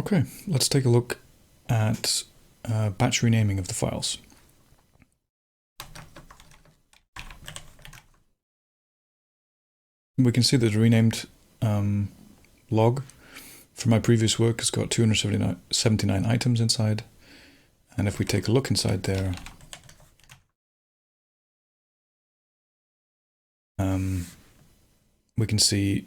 Okay, let's take a look at batch renaming of the files. We can see that the renamed log from my previous work has got 279 items inside. And if we take a look inside there, we can see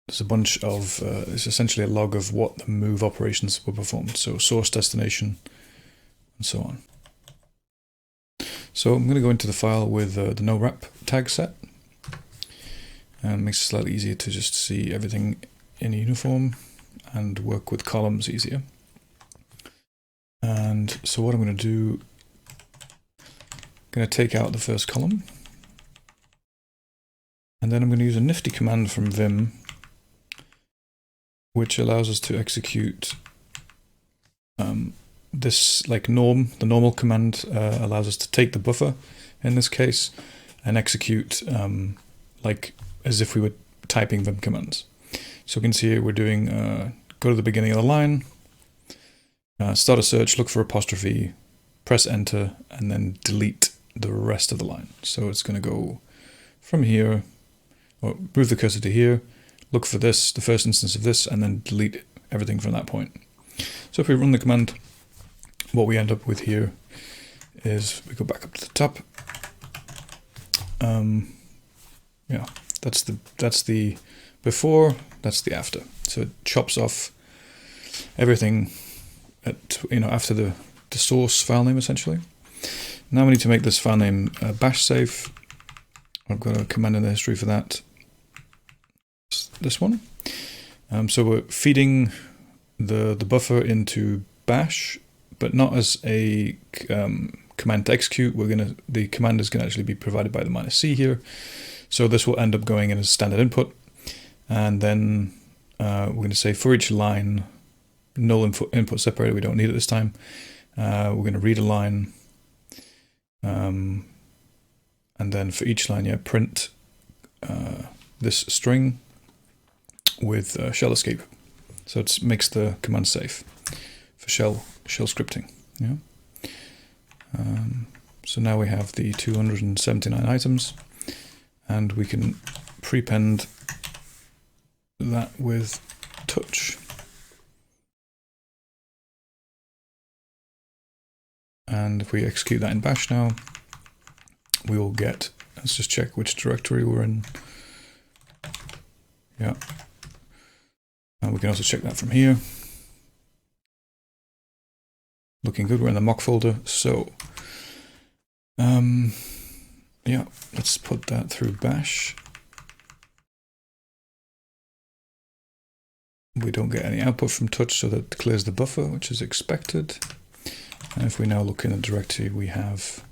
there's a bunch of, it's essentially a log of what the move operations were performed. So source, destination, and so on. So I'm going to go into the file with the no-wrap tag set. And it makes it slightly easier to just see everything in uniform and work with columns easier. And so what I'm going to do, I'm going to take out the first column. And then I'm going to use a nifty command from Vim, which allows us to execute this like norm. The normal command allows us to take the buffer in this case and execute like as if we were typing Vim commands. So you can see here we're doing go to the beginning of the line, start a search, look for apostrophe, press enter, and then delete the rest of the line. So it's going to go from here, or move the cursor to here, look for this, the first instance of this, and then delete everything from that point. So if we run the command, what we end up with here is we go back up to the top. Yeah, that's the before, that's the after. So it chops off everything at, after the source file name essentially. Now we need to make this file name bash safe. I've got a command in the history for that. This one. So we're feeding the buffer into bash, but not as a command to execute. The command is going to actually be provided by the -c here. So this will end up going in as standard input. And then we're going to say for each line, null input separator, we don't need it this time. We're going to read a line. And then for each line, print this string with shell escape. So it makes the command safe for shell scripting. Yeah. So now we have the 279 items, and we can prepend that with touch. And if we execute that in bash now, we will get, let's just check which directory we're in. Yeah. And we can also check that from here. Looking good, we're in the mock folder. So, yeah, let's put that through bash. We don't get any output from touch, so that clears the buffer, which is expected. And if we now look in the directory, we have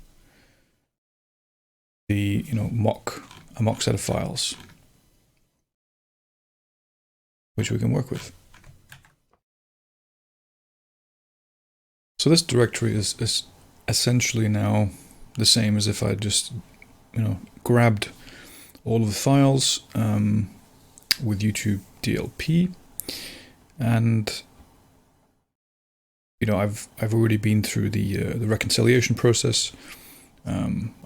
the a mock set of files which we can work with. So this directory is essentially now the same as if I just grabbed all of the files with yt-dlp, and I've already been through the reconciliation process.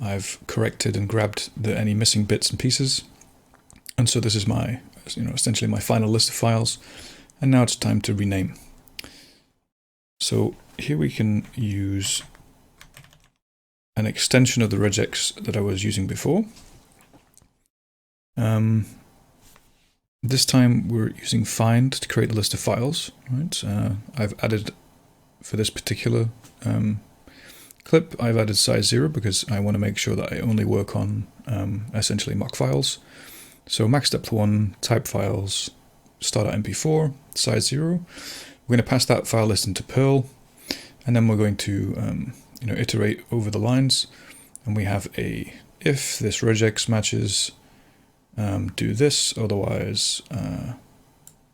I've corrected and grabbed any missing bits and pieces, and so this is my essentially my final list of files, and now it's time to rename. So here we can use an extension of the regex that I was using before. This time we're using find to create a list of files. Right? I've added, for this particular clip, I've added size 0 because I want to make sure that I only work on essentially mock files. So max depth 1, type files, start.mp4, size 0. We're going to pass that file list into Perl, and then we're going to iterate over the lines, and we have a if this regex matches, do this, otherwise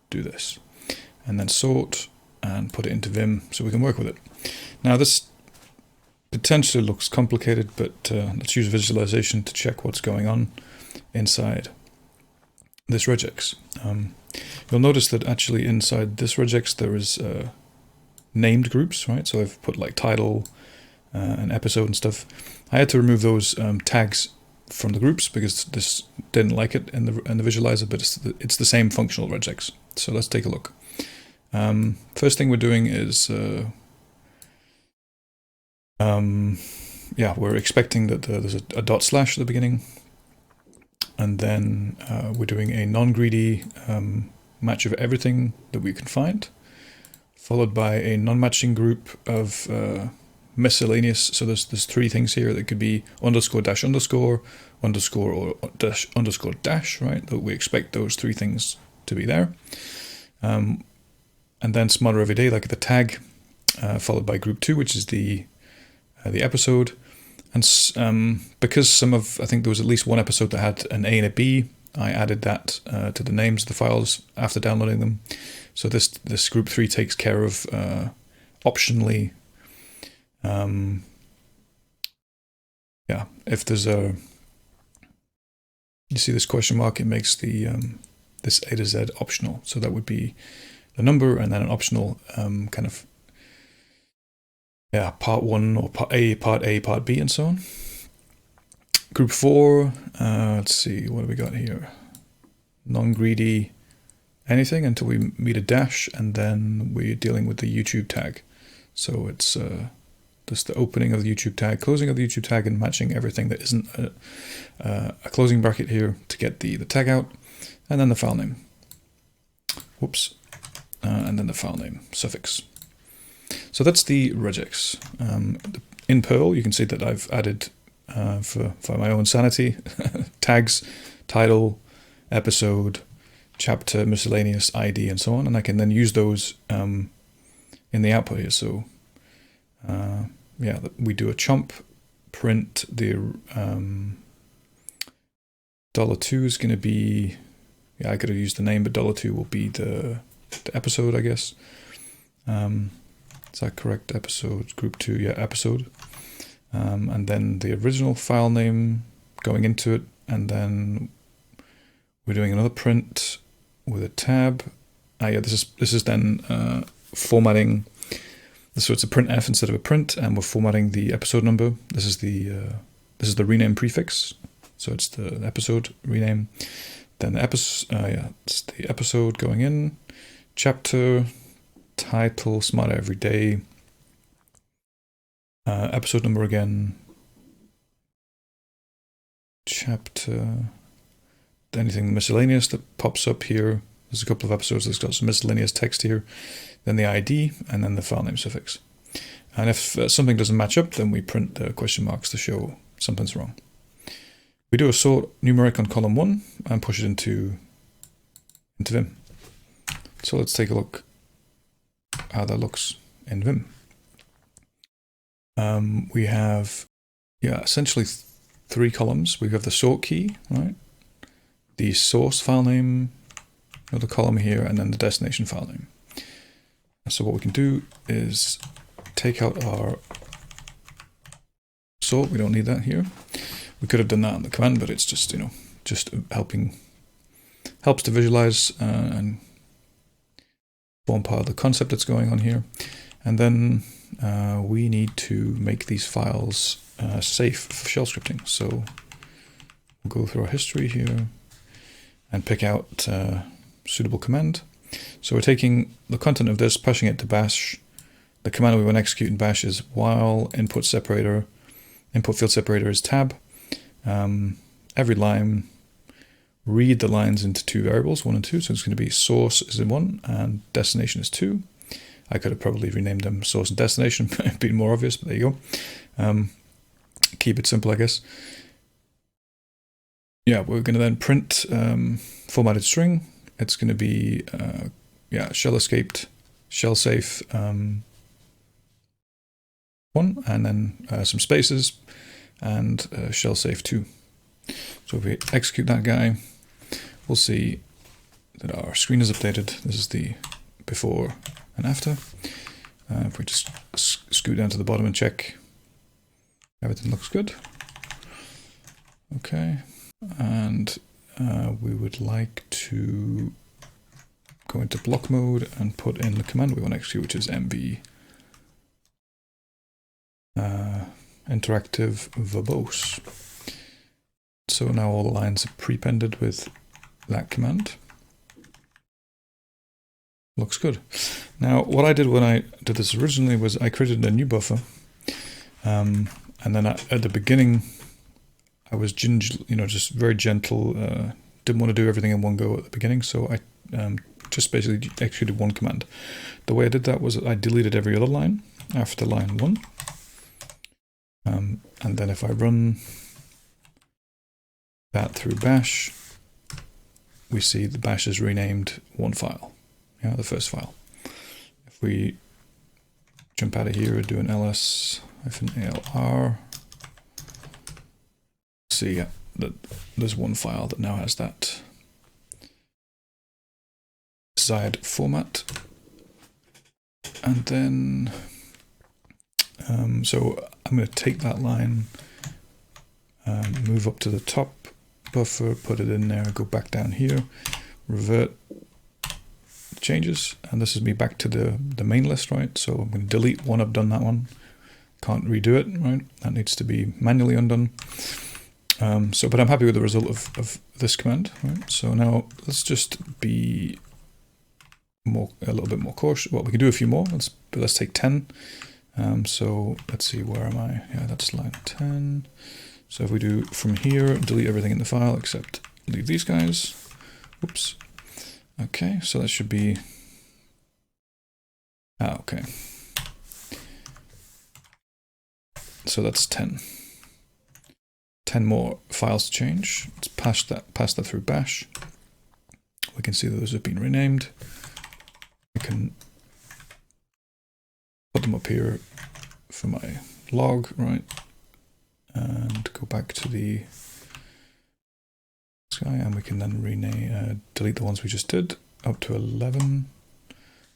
do this, and then sort and put it into Vim so we can work with it. Now this potentially looks complicated, but let's use visualization to check what's going on inside. this regex. You'll notice that actually inside this regex there is named groups, right? So I've put like title and episode and stuff. I had to remove those tags from the groups because this didn't like it in the visualizer, but it's the same functional regex. So let's take a look. First thing we're doing is we're expecting that there's a dot slash at the beginning, and then we're doing a non-greedy match of everything that we can find, followed by a non-matching group of miscellaneous. So there's three things here that could be underscore dash underscore, underscore or dash underscore dash, right? That we expect those three things to be there. And then smarter every day, like the tag, followed by group 2, which is the episode. And because I think there was at least one episode that had an A and a B, I added that to the names of the files after downloading them. So this group 3 takes care of optionally. If there's you see this question mark, it makes the this A to Z optional. So that would be the number and then an optional kind of part 1 or part A, part B, and so on. Group 4, let's see, what do we got here? Non-greedy anything until we meet a dash, and then we're dealing with the YouTube tag. So it's just the opening of the YouTube tag, closing of the YouTube tag, and matching everything that isn't a closing bracket here to get the tag out, and then the file name. Whoops. And then the file name suffix. So that's the regex. In Perl, you can see that I've added, for my own sanity, tags, title, episode, chapter, miscellaneous, ID, and so on, and I can then use those in the output here. So we do a chomp, print the $2 is going to be, I could have used the name, but $2 will be the episode, I guess. Is that correct? Episode, group 2, yeah, episode. And then the original file name going into it, and then we're doing another print with a tab. This is then formatting. So it's a printf instead of a print, and we're formatting the episode number. This is the rename prefix. So it's the episode rename. Then the episode, it's the episode going in. Chapter, title, smarter every day. Episode number again. Chapter. Anything miscellaneous that pops up here. There's a couple of episodes that's got some miscellaneous text here. Then the ID, and then the file name suffix. And if something doesn't match up, then we print the question marks to show something's wrong. We do a sort numeric on column 1 and push it into Vim. So let's take a look how that looks in Vim. We have essentially 3 columns. We have the sort key, right? The source file name, another column here, and then the destination file name. So what we can do is take out our sort. We don't need that here. We could have done that in the command, but it's just just helps to visualize and form part of the concept that's going on here. And then we need to make these files safe for shell scripting. So we'll go through our history here and pick out suitable command. So we're taking the content of this, pushing it to bash. The command we want to execute in bash is while input field separator is tab. Every line, read the lines into 2 variables, 1 and 2. So it's going to be source is in 1 and destination is 2. I could have probably renamed them source and destination, it'd be more obvious, but there you go. Keep it simple, I guess. Yeah, we're going to then print formatted string. It's going to be shell escaped, shell safe 1, and then some spaces, and shell safe 2. So if we execute that guy, we'll see that our screen is updated. This is the before and after. If we just scoot down to the bottom and check, everything looks good. Okay, and we would like to go into block mode and put in the command we want to execute, which is mv interactive verbose. So now all the lines are prepended with that command. Looks good. Now, what I did when I did this originally was I created a new buffer, and then at the beginning, I was just very gentle. Didn't want to do everything in one go at the beginning, so I just basically executed one command. The way I did that was I deleted every other line after line 1, and then if I run that through bash, we see the bash is renamed one file, the first file. If we jump out of here and do an ls-alr, see that there's one file that now has that desired format. And then, so I'm going to take that line, move up to the top buffer, put it in there, go back down here, revert changes, and this is me back to the main list, right? So I'm going to delete one, I've done that one, can't redo it, right? That needs to be manually undone. But I'm happy with the result of this command, right? So now let's just be a little bit more cautious. Well, we can do a few more, but let's take 10. So let's see, where am I? Yeah, that's line 10. So if we do from here, delete everything in the file except leave these guys. Oops. Okay, so that should be, okay. So that's 10. 10 more files to change. Let's pass that through bash. We can see that those have been renamed. I can put them up here for my log, right? And go back to the guy, and we can then rename, delete the ones we just did up to 11.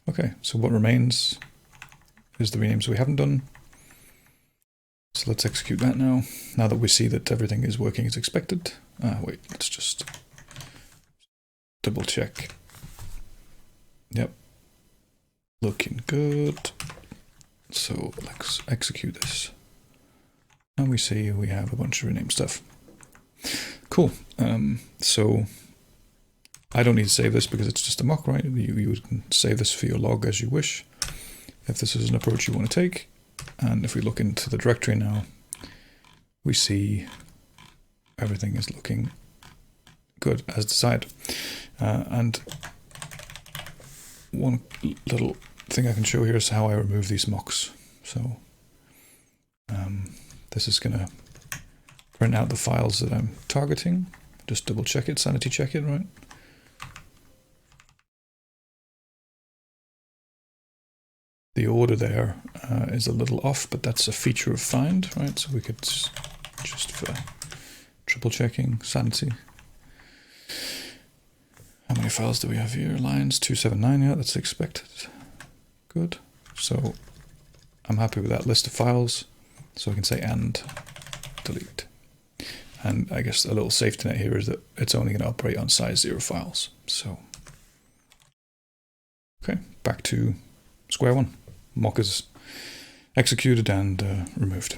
Okay, so what remains is the renames we haven't done. So let's execute that now. Now that we see that everything is working as expected. Wait, let's just double check. Yep, looking good. So let's execute this. And we see we have a bunch of renamed stuff. Cool. So I don't need to save this because it's just a mock, right? You can save this for your log as you wish, if this is an approach you want to take. And if we look into the directory now, we see everything is looking good as desired. And one little thing I can show here is how I remove these mocks. So this is going to print out the files that I'm targeting. Just double check it, sanity check it, right? The order there is a little off, but that's a feature of find, right? So we could just for triple checking sanity. How many files do we have here? Lines 279, yeah, that's expected. Good. So I'm happy with that list of files. So I can say and delete. And I guess a little safety net here is that it's only going to operate on size 0 files. So, okay, back to square one. Mock is executed and removed.